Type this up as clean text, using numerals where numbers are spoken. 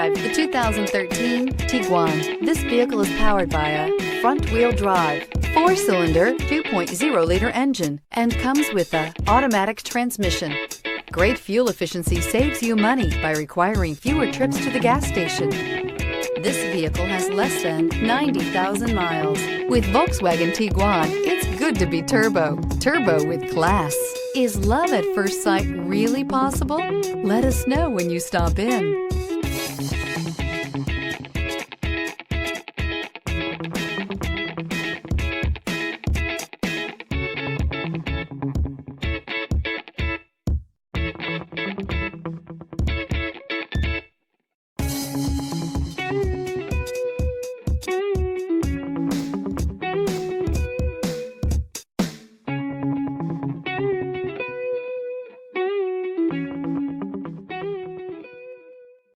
drive the 2013 Tiguan. This vehicle is powered by a front-wheel drive, 4-cylinder, 2.0-liter engine, and comes with a automatic transmission. Great fuel efficiency saves you money by requiring fewer trips to the gas station. This vehicle has less than 90,000 miles. With Volkswagen Tiguan, it's good to be turbo. Turbo with class. Is love at first sight really possible? Let us know when you stop in.